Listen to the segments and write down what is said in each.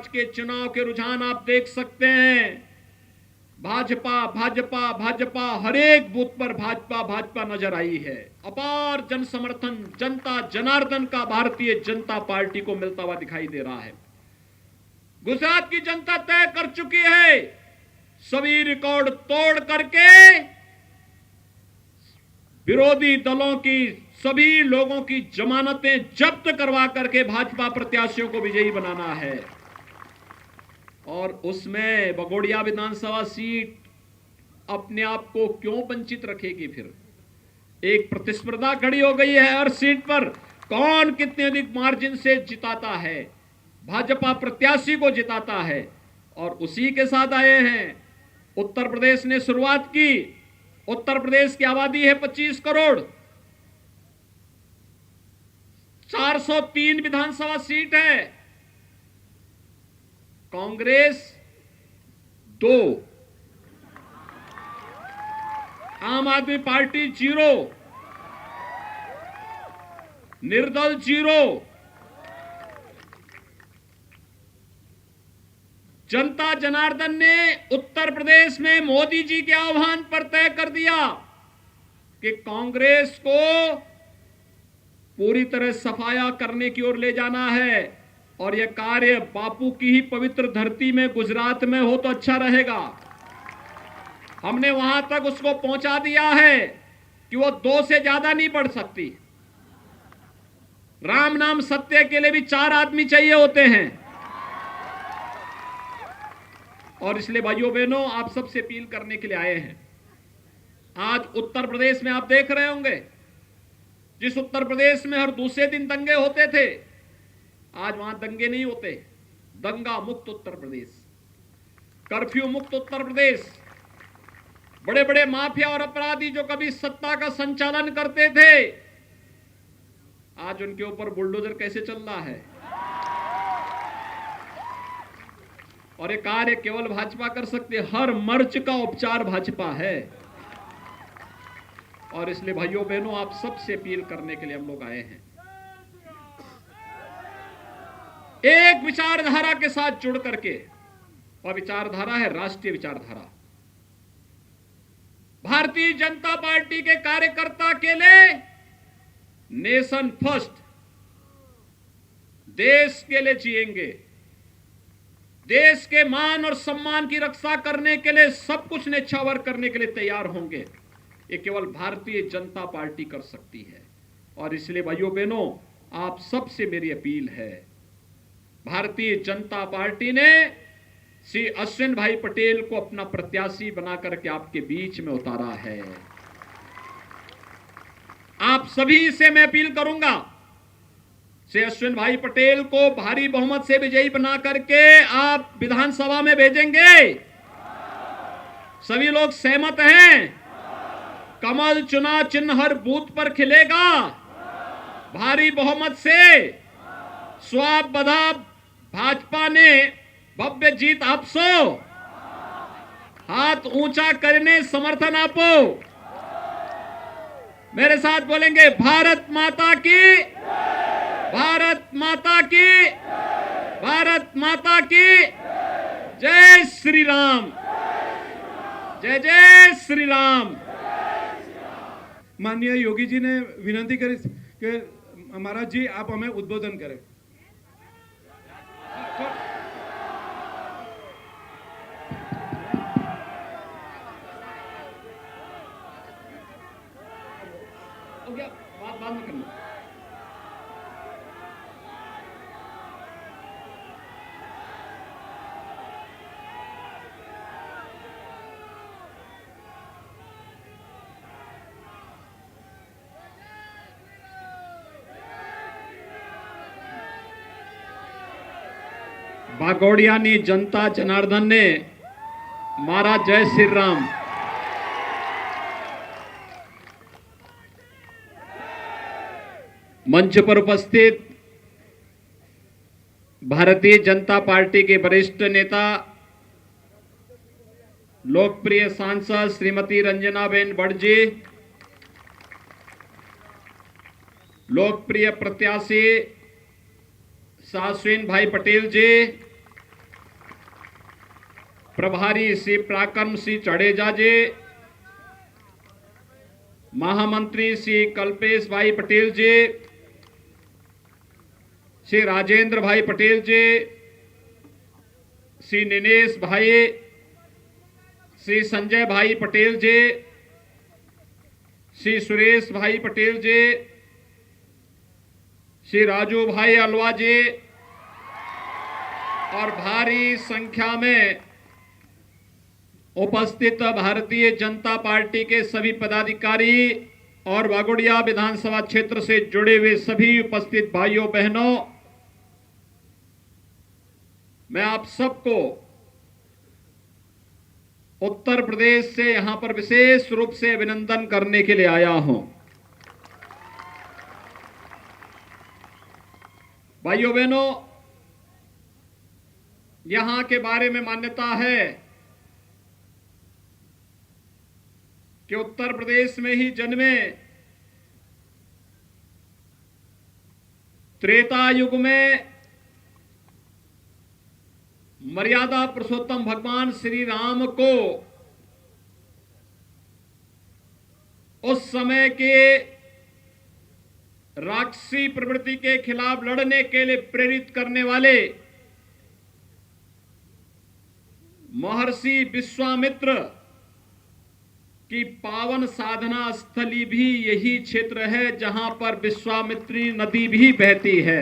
आज के चुनाव के रुझान आप देख सकते हैं। भाजपा भाजपा भाजपा, हर एक बूथ पर भाजपा भाजपा नजर आई है। अपार जन समर्थन जनता जनार्दन का भारतीय जनता पार्टी को मिलता हुआ दिखाई दे रहा है। गुजरात की जनता तय कर चुकी है, सभी रिकॉर्ड तोड़ करके विरोधी दलों की सभी लोगों की जमानतें जब्त करवा करके भाजपा प्रत्याशियों को विजयी बनाना है। और उसमें बगोड़िया विधानसभा सीट अपने आप को क्यों वंचित रखेगी? फिर एक प्रतिस्पर्धा खड़ी हो गई है हर सीट पर, कौन कितने अधिक मार्जिन से जिताता है, भाजपा प्रत्याशी को जिताता है। और उसी के साथ आए हैं। उत्तर प्रदेश ने शुरुआत की। उत्तर प्रदेश की आबादी है 25 करोड़, 403 विधानसभा सीट है। कांग्रेस 2, आम आदमी पार्टी 0, निर्दल 0। जनता जनार्दन ने उत्तर प्रदेश में मोदी जी के आह्वान पर तय कर दिया कि कांग्रेस को पूरी तरह सफाया करने की ओर ले जाना है। और यह कार्य बापू की ही पवित्र धरती में गुजरात में हो तो अच्छा रहेगा। हमने वहां तक उसको पहुंचा दिया है कि वो 2 से ज्यादा नहीं बढ़ सकती। राम नाम सत्य के लिए भी 4 आदमी चाहिए होते हैं। और इसलिए भाइयों बहनों, आप सबसे अपील करने के लिए आए हैं। आज उत्तर प्रदेश में आप देख रहे होंगे, जिस उत्तर प्रदेश में हर दूसरे दिन दंगे होते थे, आज वहां दंगे नहीं होते। दंगा मुक्त उत्तर प्रदेश, कर्फ्यू मुक्त उत्तर प्रदेश। बड़े बड़े माफिया और अपराधी जो कभी सत्ता का संचालन करते थे, आज उनके ऊपर बुलडोजर कैसे चल रहा है। और ये कार्य केवल भाजपा कर सकती है। हर मर्ज का उपचार भाजपा है। और इसलिए भाइयों बहनों, आप सबसे अपील करने के लिए हम लोग आए हैं, एक विचारधारा के साथ जुड़ करके। और विचारधारा है राष्ट्रीय विचारधारा। भारतीय जनता पार्टी के कार्यकर्ता के लिए नेशन फर्स्ट, देश के लिए जिएंगे, देश के मान और सम्मान की रक्षा करने के लिए सब कुछ न्यौछावर करने के लिए तैयार होंगे। ये केवल भारतीय जनता पार्टी कर सकती है। और इसलिए भाइयों बहनों, आप सबसे मेरी अपील है, भारतीय जनता पार्टी ने श्री अश्विन भाई पटेल को अपना प्रत्याशी बना करके आपके बीच में उतारा है। आप सभी से मैं अपील करूंगा, श्री अश्विन भाई पटेल को भारी बहुमत से विजयी बना करके आप विधानसभा में भेजेंगे। सभी लोग सहमत हैं? कमल चुनाव चिन्ह हर बूथ पर खिलेगा भारी बहुमत से। स्वाब बधा भाजपा ने भव्य जीत आपसो, हाथ ऊंचा करने समर्थन आपो। मेरे साथ बोलेंगे, भारत माता की, भारत माता की, भारत माता की जय श्री राम, जय जय श्री राम। माननीय योगी जी ने विनंती करी कि महाराज जी आप हमें उद्बोधन करें। हो गया, बात में करना। बागोड़ियानी जनता जनार्दन ने मारा जय श्री राम। मंच पर उपस्थित भारतीय जनता पार्टी के वरिष्ठ नेता, लोकप्रिय सांसद श्रीमती रंजनाबेन भट्ट जी, लोकप्रिय प्रत्याशी अश्विन भाई पटेल जी, प्रभारी श्री पराक्रम सिंह जडेजा जी, महामंत्री श्री कल्पेश भाई पटेल जी, श्री राजेंद्र भाई पटेल जी, श्री निनेश भाई, श्री संजय भाई पटेल जी, श्री सुरेश भाई पटेल जी, श्री राजू भाई अलवा जी और भारी संख्या में उपस्थित भारतीय जनता पार्टी के सभी पदाधिकारी और वागोड़िया विधानसभा क्षेत्र से जुड़े हुए सभी उपस्थित भाइयों बहनों, मैं आप सबको उत्तर प्रदेश से यहां पर विशेष रूप से अभिनंदन करने के लिए आया हूं। भाइयों बहनों, यहां के बारे में मान्यता है कि उत्तर प्रदेश में ही जन्मे, त्रेता युग में मर्यादा पुरुषोत्तम भगवान श्री राम को उस समय के राक्षसी प्रवृत्ति के खिलाफ लड़ने के लिए प्रेरित करने वाले महर्षि विश्वामित्र की पावन साधना स्थली भी यही क्षेत्र है जहां पर विश्वामित्री नदी भी बहती है।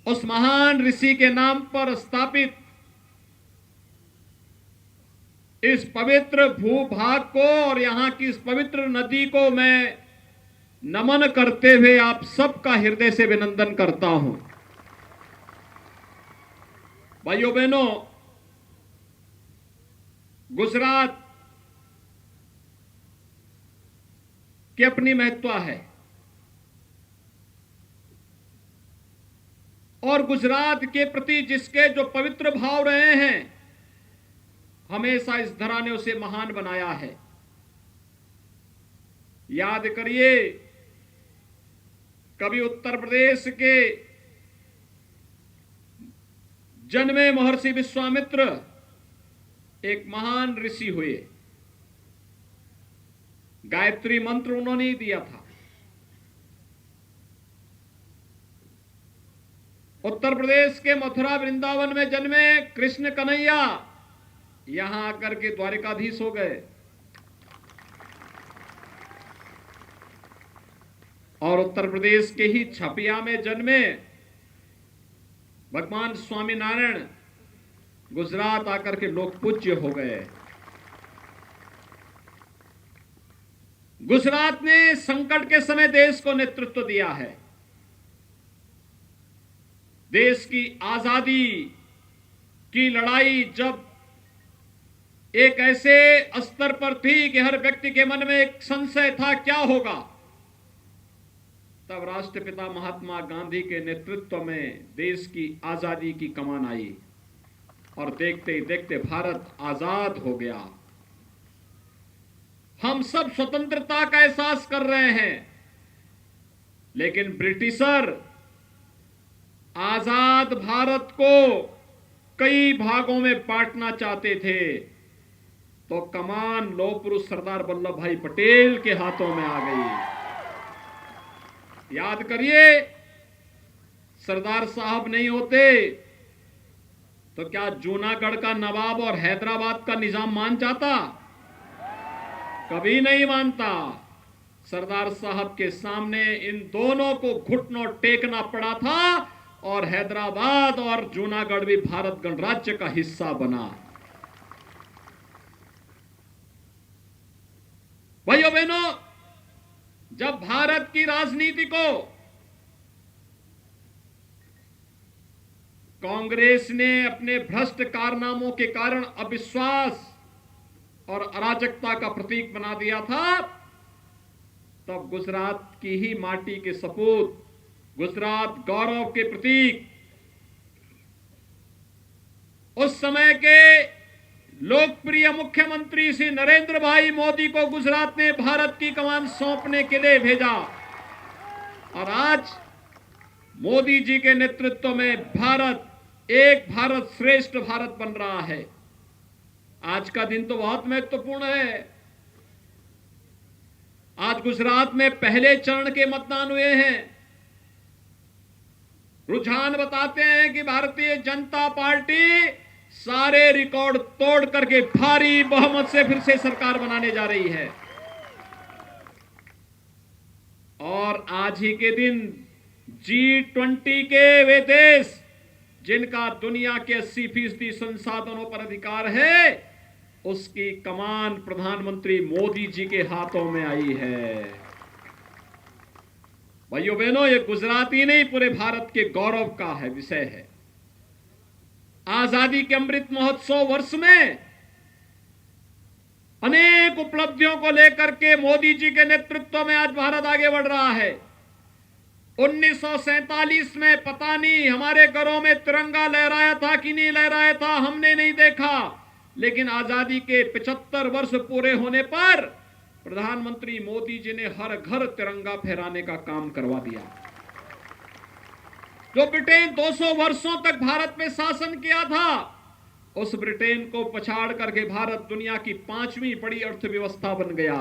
उस महान ऋषि के नाम पर स्थापित इस पवित्र भूभाग को और यहां की इस पवित्र नदी को मैं नमन करते हुए आप सबका हृदय से अभिनंदन करता हूं। भाइयों बहनों, गुजरात की अपनी महत्व है और गुजरात के प्रति जिसके जो पवित्र भाव रहे हैं, हमेशा इस धरा ने उसे महान बनाया है। याद करिए, कभी उत्तर प्रदेश के जन्मे महर्षि विश्वामित्र एक महान ऋषि हुए। गायत्री मंत्र उन्होंने ही दिया था। उत्तर प्रदेश के मथुरा वृंदावन में जन्मे कृष्ण कन्हैया यहां आकर के द्वारिकाधीश हो गए और उत्तर प्रदेश के ही छपिया में जन्मे भगवान स्वामीनारायण गुजरात आकर के लोक पूज्य हो गए। गुजरात ने संकट के समय देश को नेतृत्व दिया है। देश की आजादी की लड़ाई जब एक ऐसे स्तर पर थी कि हर व्यक्ति के मन में एक संशय था क्या होगा, तब राष्ट्रपिता महात्मा गांधी के नेतृत्व में देश की आजादी की कमान आई और देखते ही देखते भारत आजाद हो गया। हम सब स्वतंत्रता का एहसास कर रहे हैं, लेकिन ब्रिटिशर आजाद भारत को कई भागों में बांटना चाहते थे, तो कमान लौह पुरुष सरदार वल्लभ भाई पटेल के हाथों में आ गई। याद करिए, सरदार साहब नहीं होते तो क्या जूनागढ़ का नवाब और हैदराबाद का निजाम मान जाता? कभी नहीं मानता। सरदार साहब के सामने इन दोनों को घुटनों टेकना पड़ा था और हैदराबाद और जूनागढ़ भी भारत गणराज्य का हिस्सा बना। भाइयों बहनों, जब भारत की राजनीति को कांग्रेस ने अपने भ्रष्ट कारनामों के कारण अविश्वास और अराजकता का प्रतीक बना दिया था, तब गुजरात की ही माटी के सपूत, गुजरात गौरव के प्रतीक, उस समय के लोकप्रिय मुख्यमंत्री श्री नरेंद्र भाई मोदी को गुजरात ने भारत की कमान सौंपने के लिए भेजा और आज मोदी जी के नेतृत्व में भारत एक भारत श्रेष्ठ भारत बन रहा है। आज का दिन तो बहुत महत्वपूर्ण है। आज गुजरात में पहले चरण के मतदान हुए हैं। रुझान बताते हैं कि भारतीय जनता पार्टी सारे रिकॉर्ड तोड़ करके भारी बहुमत से फिर से सरकार बनाने जा रही है। और आज ही के दिन G20 के वे देश जिनका दुनिया के 80% संसाधनों पर अधिकार है, उसकी कमान प्रधानमंत्री मोदी जी के हाथों में आई है। भाइयों बहनों, ये गुजराती नहीं, पूरे भारत के गौरव का है विषय है। आजादी के अमृत महोत्सव वर्ष में अनेक उपलब्धियों को लेकर के मोदी जी के नेतृत्व में आज भारत आगे बढ़ रहा है। 1947 में पता नहीं हमारे घरों में तिरंगा लहराया था कि नहीं लहराया था, हमने नहीं देखा, लेकिन आजादी के 75 वर्ष पूरे होने पर प्रधानमंत्री मोदी जी ने हर घर तिरंगा फहराने का काम करवा दिया। जो ब्रिटेन 200 वर्षों तक भारत में शासन किया था, उस ब्रिटेन को पछाड़ करके भारत दुनिया की 5वीं बड़ी अर्थव्यवस्था बन गया।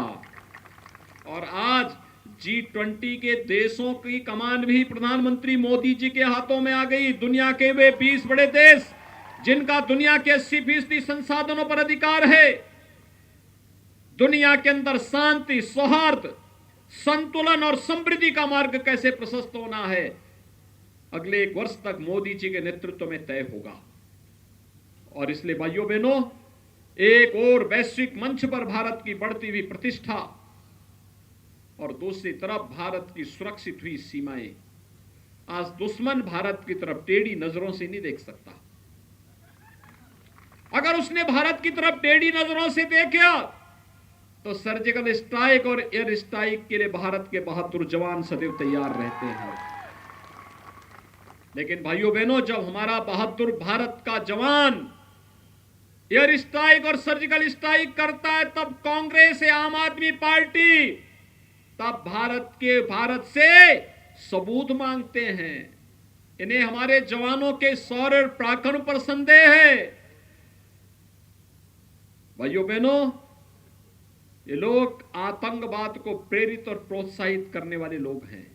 और आज G20 के देशों की कमान भी प्रधानमंत्री मोदी जी के हाथों में आ गई। दुनिया के वे 20 बड़े देश जिनका दुनिया के 80% संसाधनों पर अधिकार है, दुनिया के अंदर शांति, सौहार्द, संतुलन और समृद्धि का मार्ग कैसे प्रशस्त होना है, अगले 1 वर्ष तक मोदी जी के नेतृत्व में तय होगा। और इसलिए भाइयों बहनों, एक और वैश्विक मंच पर भारत की बढ़ती हुई प्रतिष्ठा और दूसरी तरफ भारत की सुरक्षित हुई सीमाएं, आज दुश्मन भारत की तरफ टेढ़ी नजरों से नहीं देख सकता। अगर उसने भारत की तरफ टेढ़ी नजरों से देखा तो सर्जिकल स्ट्राइक और एयर स्ट्राइक के लिए भारत के बहादुर जवान सदैव तैयार रहते हैं। लेकिन भाइयों बहनों, जब हमारा बहादुर भारत का जवान एयर स्ट्राइक और सर्जिकल स्ट्राइक करता है, तब कांग्रेस या आम आदमी पार्टी तब भारत से सबूत मांगते हैं। इन्हें हमारे जवानों के शौर्य और पराक्रम पर संदेह है। भाइयों बहनों, ये लोग आतंकवाद को प्रेरित और प्रोत्साहित करने वाले लोग हैं।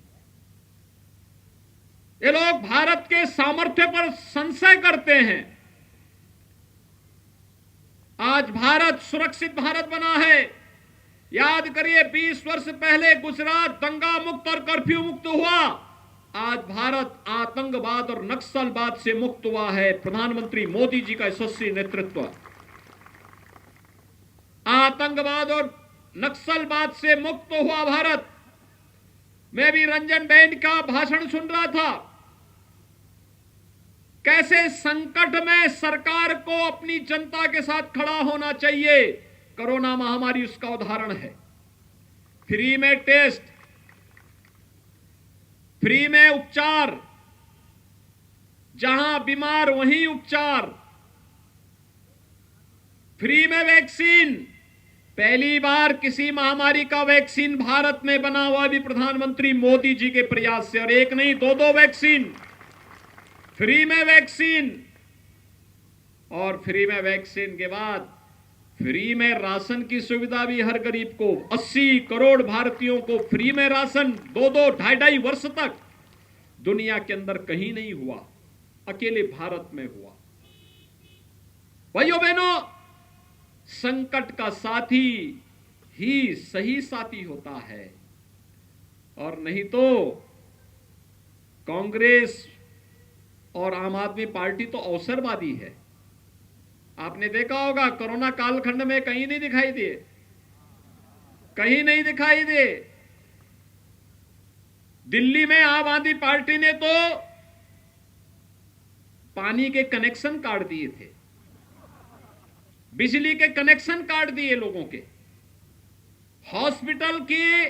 ये लोग भारत के सामर्थ्य पर संशय करते हैं। आज भारत सुरक्षित भारत बना है। याद करिए, 20 वर्ष पहले गुजरात दंगा मुक्त और कर्फ्यू मुक्त हुआ। आज भारत आतंकवाद और नक्सलवाद से मुक्त हुआ है। प्रधानमंत्री मोदी जी का यशस्वी नेतृत्व आतंकवाद और नक्सलवाद से मुक्त हुआ भारत। मैं भी रंजन बैंड का भाषण सुन रहा था, कैसे संकट में सरकार को अपनी जनता के साथ खड़ा होना चाहिए। कोरोना महामारी उसका उदाहरण है। फ्री में टेस्ट, फ्री में उपचार, जहां बीमार वहीं उपचार, फ्री में वैक्सीन। पहली बार किसी महामारी का वैक्सीन भारत में बना हुआ भी प्रधानमंत्री मोदी जी के प्रयास से, और एक नहीं 2-2 वैक्सीन, फ्री में वैक्सीन। और फ्री में वैक्सीन के बाद फ्री में राशन की सुविधा भी हर गरीब को, 80 करोड़ भारतीयों को फ्री में राशन 2-2, 2.5 वर्ष तक दुनिया के अंदर कहीं नहीं हुआ, अकेले भारत में हुआ। भाइयों बहनों, संकट का साथी ही सही साथी होता है, और नहीं तो कांग्रेस और आम आदमी पार्टी तो अवसरवादी है। आपने देखा होगा कोरोना कालखंड में कहीं नहीं दिखाई दिए, कहीं नहीं दिखाई दिए। दिल्ली में आम आदमी पार्टी ने तो पानी के कनेक्शन काट दिए थे, बिजली के कनेक्शन काट दिए लोगों के, हॉस्पिटल की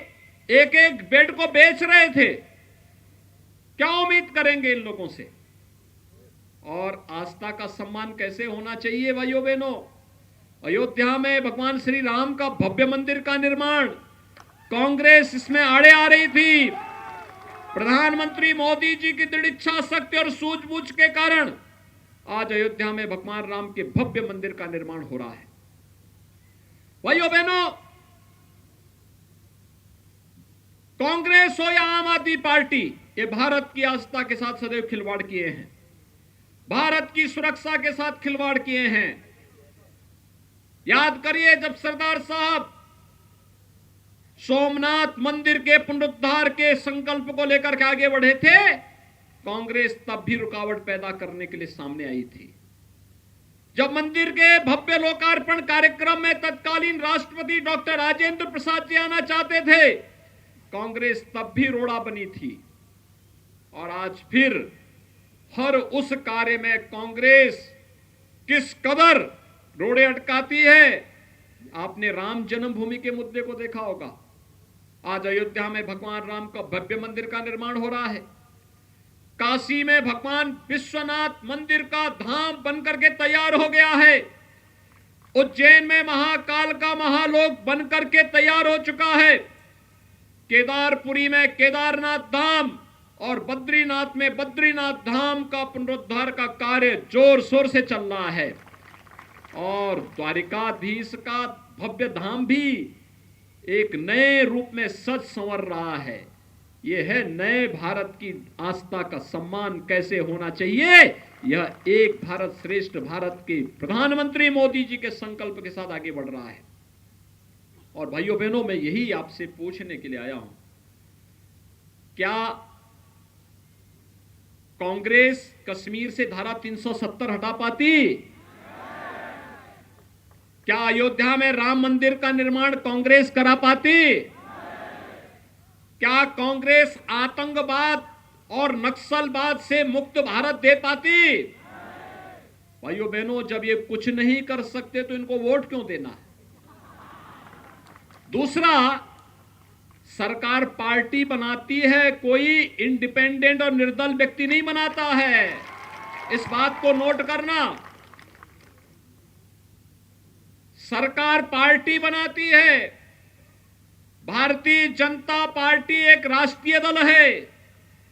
एक एक बेड को बेच रहे थे। क्या उम्मीद करेंगे इन लोगों से? और आस्था का सम्मान कैसे होना चाहिए भाइयों बहनों? अयोध्या में भगवान श्री राम का भव्य मंदिर का निर्माण, कांग्रेस इसमें आड़े आ रही थी। प्रधानमंत्री मोदी जी की दृढ़ इच्छा शक्ति और सूझबूझ के कारण आज अयोध्या में भगवान राम के भव्य मंदिर का निर्माण हो रहा है। भाइयों बहनों, कांग्रेस हो या आम आदमी पार्टी, ये भारत की आस्था के साथ सदैव खिलवाड़ किए हैं, भारत की सुरक्षा के साथ खिलवाड़ किए हैं। याद करिए, जब सरदार साहब सोमनाथ मंदिर के पुनरुद्धार के संकल्प को लेकर के आगे बढ़े थे, कांग्रेस तब भी रुकावट पैदा करने के लिए सामने आई थी। जब मंदिर के भव्य लोकार्पण कार्यक्रम में तत्कालीन राष्ट्रपति डॉक्टर राजेंद्र प्रसाद जी आना चाहते थे, कांग्रेस तब भी रोड़ा बनी थी। और आज फिर हर उस कार्य में कांग्रेस किस कदर रोड़े अटकाती है। आपने राम जन्मभूमि के मुद्दे को देखा होगा। आज अयोध्या में भगवान राम का भव्य मंदिर का निर्माण हो रहा है। काशी में भगवान विश्वनाथ मंदिर का धाम बनकर के तैयार हो गया है। उज्जैन में महाकाल का महालोक बनकर के तैयार हो चुका है। केदारपुरी में केदारनाथ धाम और बद्रीनाथ में बद्रीनाथ धाम का पुनरुद्धार का कार्य जोर शोर से चल रहा है। और द्वारिकाधीश का भव्य धाम भी एक नए रूप में सज संवर रहा है। यह है नए भारत की आस्था का सम्मान कैसे होना चाहिए। यह एक भारत श्रेष्ठ भारत के प्रधानमंत्री मोदी जी के संकल्प के साथ आगे बढ़ रहा है। और भाइयों बहनों, मैं यही आपसे पूछने के लिए आया हूं, क्या कांग्रेस कश्मीर से धारा 370 हटा पाती? क्या अयोध्या में राम मंदिर का निर्माण कांग्रेस करा पाती? क्या कांग्रेस आतंकवाद और नक्सलवाद से मुक्त भारत दे पाती? भाइयों बहनों, जब ये कुछ नहीं कर सकते तो इनको वोट क्यों देना है? दूसरा, सरकार पार्टी बनाती है, कोई इंडिपेंडेंट और निर्दल व्यक्ति नहीं बनाता है। इस बात को नोट करना। सरकार पार्टी बनाती है। भारतीय जनता पार्टी एक राष्ट्रीय दल है।